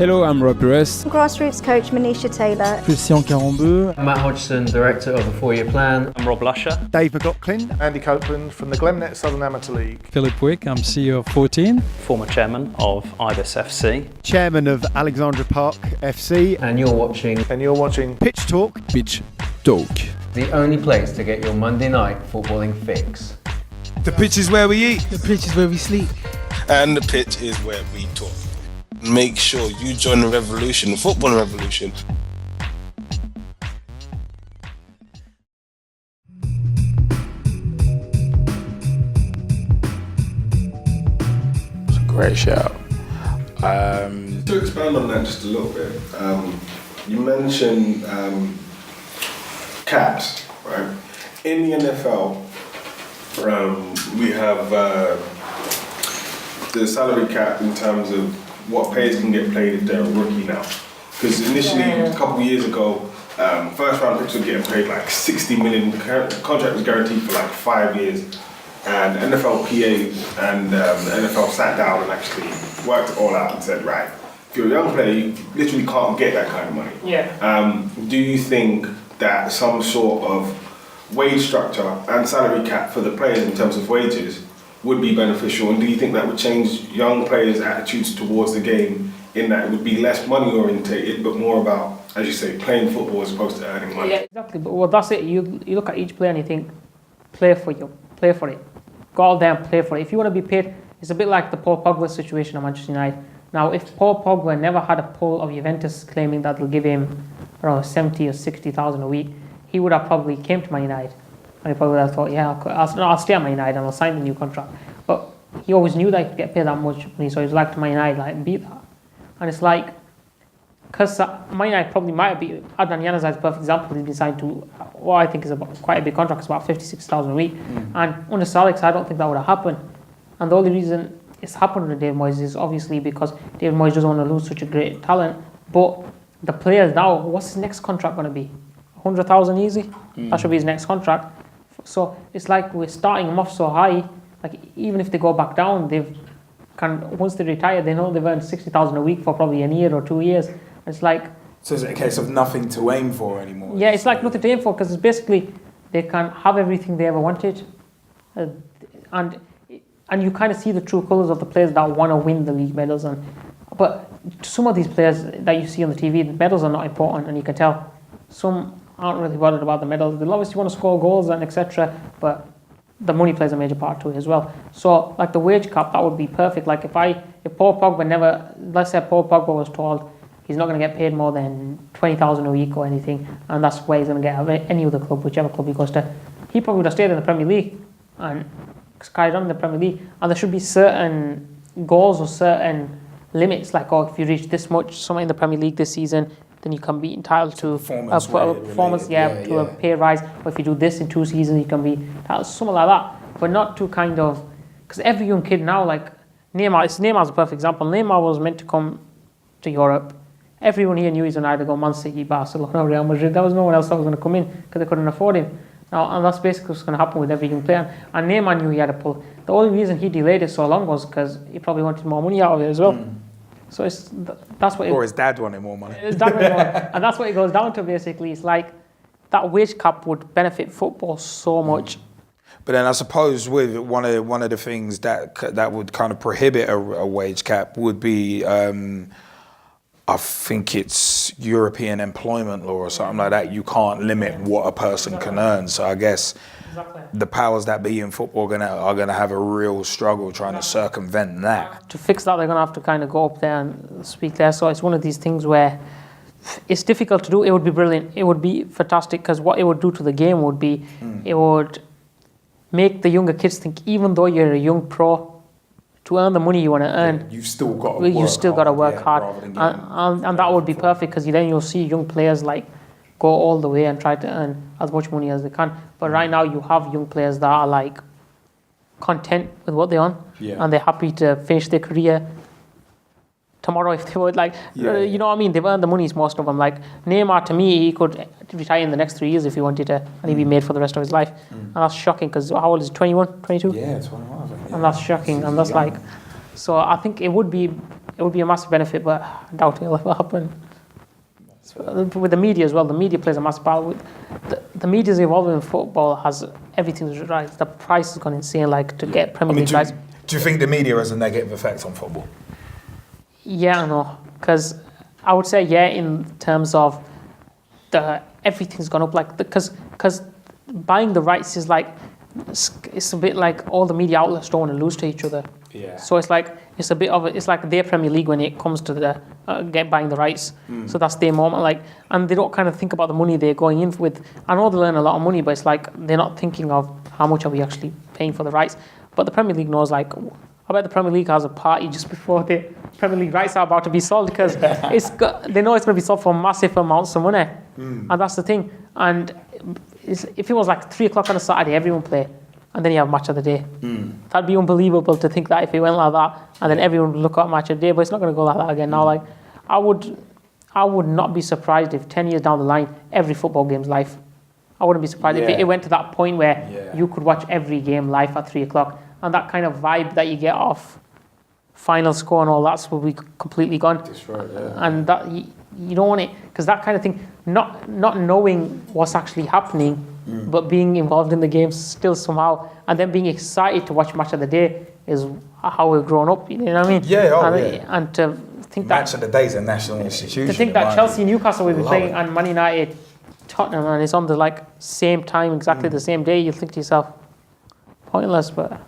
Hello, I'm Rob Pires. Grassroots coach Manisha Taylor. Christian Carambeu. Matt Hodgson, director of the 4-year plan. I'm Rob Lusher. Dave McLaughlin. Andy Copeland from the Glemnet Southern Amateur League. Philip Wick, I'm CEO of 14. Former chairman of Ibis FC. Chairman of Alexandra Park FC. And you're watching Pitch Talk. Pitch Talk. The only place to get your Monday night footballing fix. The pitch is where we eat. The pitch is where we sleep. And the pitch is where we talk. Make sure you join the revolution, the football revolution. It's a great shout. To expand on that just a little bit, you mentioned caps, right? In the NFL, we have the salary cap in terms of what players can get paid if they're a rookie now. Because initially, a couple of years ago, first round picks were getting paid like 60 million. The contract was guaranteed for like 5 years. And NFLPA and the NFL sat down and actually worked it all out and said, right, if you're a young player, you literally can't get that kind of money. Yeah. Do you think that some sort of wage structure and salary cap for the players in terms of wages would be beneficial, and do you think that would change young players' attitudes towards the game in that it would be less money orientated but more about, as you say, playing football as opposed to earning money? Yeah, exactly. But well, that's it. You look at each player and you think, play for it. Go out there and play for it. If you want to be paid, it's a bit like the Paul Pogba situation at Manchester United. Now, if Paul Pogba never had a pull of Juventus claiming that they'll give him around 70 or 60,000 a week, he would have probably came to Man United. And he probably would have thought, yeah, I'll stay at Man United and I'll sign the new contract. But he always knew that he could get paid that much money, so he's like to Man United, like, beat that. And it's like, because Man United probably might be, Adnan Januzaj is a perfect example. He's been signed to what I think is quite a big contract. It's about 56,000 a week. And under Sir Alex, I don't think that would have happened. And the only reason it's happened with David Moyes is obviously because David Moyes doesn't want to lose such a great talent. But the players now, what's his next contract going to be? 100,000 easy? That should be his next contract. So it's like we're starting them off so high. Like even if they go back down, once they retire, they know they've earned 60,000 a week for probably a year or 2 years. It's like, so is it a case of nothing to aim for anymore? Yeah, it's like nothing to aim for, because it's basically they can have everything they ever wanted, and you kind of see the true colours of the players that want to win the league medals. But some of these players that you see on the TV, the medals are not important, and you can tell some aren't really bothered about the medals. They'll obviously want to score goals and etc. But the money plays a major part to it as well. So like the wage cap, that would be perfect. Like if Paul Pogba let's say Paul Pogba was told he's not going to get paid more than 20,000 a week or anything, and that's where he's going to get at any other club, whichever club he goes to, he probably would have stayed in the Premier League and carried on in the Premier League. And there should be certain goals or certain limits, like, if you reach this much somewhere in the Premier League this season, then you can be entitled to a pay rise. Or if you do this in 2 seasons, you can be entitled to something like that. But not to kind of, because every young kid now, like Neymar's a perfect example. Neymar was meant to come to Europe. Everyone here knew he's going to either go Man City, Barcelona, Real Madrid. There was no one else that was going to come in because they couldn't afford him. Now, and that's basically what's going to happen with every young player. And Neymar knew he had a pull. The only reason he delayed it so long was because he probably wanted more money out of it as well. So that's what. Or his dad wanted more money. His dad wanted more, and that's what it goes down to basically. It's like that wage cap would benefit football so much. But then I suppose with one of the things that would kind of prohibit a wage cap would be, I think it's European employment law or something like that. You can't limit what a person can earn. So I guess the powers that be in football are gonna have a real struggle trying to circumvent that. To fix that, they're gonna have to kind of go up there and speak there. So it's one of these things where it's difficult to do. It would be brilliant. It would be fantastic, because what it would do to the game would be, it would make the younger kids think, even though you're a young pro, to earn the money you want to earn, you've still got to work hard. And that would be perfect, because then you'll see young players like go all the way and try to earn as much money as they can. But right now you have young players that are like content with what they're on, and they're happy to finish their career tomorrow if they would, you know what I mean? They've earned the monies, most of them. Like Neymar, to me, he could retire in the next 3 years if he wanted to, and he'd be made for the rest of his life. And that's shocking, because how old is he? 21, 22? Yeah, 21. And that's shocking, and that's so I think it would be it would be a massive benefit, but I doubt it'll ever happen. With the media as well, the media plays a massive part. The media's evolving in football has everything's right. The price has gone insane, like to get Premier League rights. Do you think the media has a negative effect on football? Yeah, I know, because I would say in terms of everything's gone up, like because buying the rights is like it's a bit like all the media outlets don't want to lose to each other. Yeah. So it's like it's a bit of it's like their Premier League when it comes to the buying the rights. So that's their moment, like, and they don't kind of think about the money they're going in with. I know they earn a lot of money, but it's like they're not thinking of how much are we actually paying for the rights. But the Premier League knows, like, I bet the Premier League has a party just before the Premier League rights are about to be sold, because they know it's going to be sold for massive amounts of money, and that's the thing. And if it was like 3 o'clock on a Saturday, everyone play, and then you have match of the day. That'd be unbelievable to think that if it went like that, and then everyone would look at match of the day. But it's not going to go like that again. Now, like, I would not be surprised if 10 years down the line, every football game's live. I wouldn't be surprised if it went to that point where you could watch every game live at 3 o'clock, and that kind of vibe that you get off final score and all that will be completely gone. That's right, And that you don't want it, because that kind of thing, not knowing what's actually happening, but being involved in the game still somehow, and then being excited to watch match of the day is how we've grown up. You know what I mean? And to think match of the day is a national institution. To think that Chelsea, Newcastle will be playing, and Man United, Tottenham, and it's on the like same time, exactly the same day, you think to yourself, pointless, but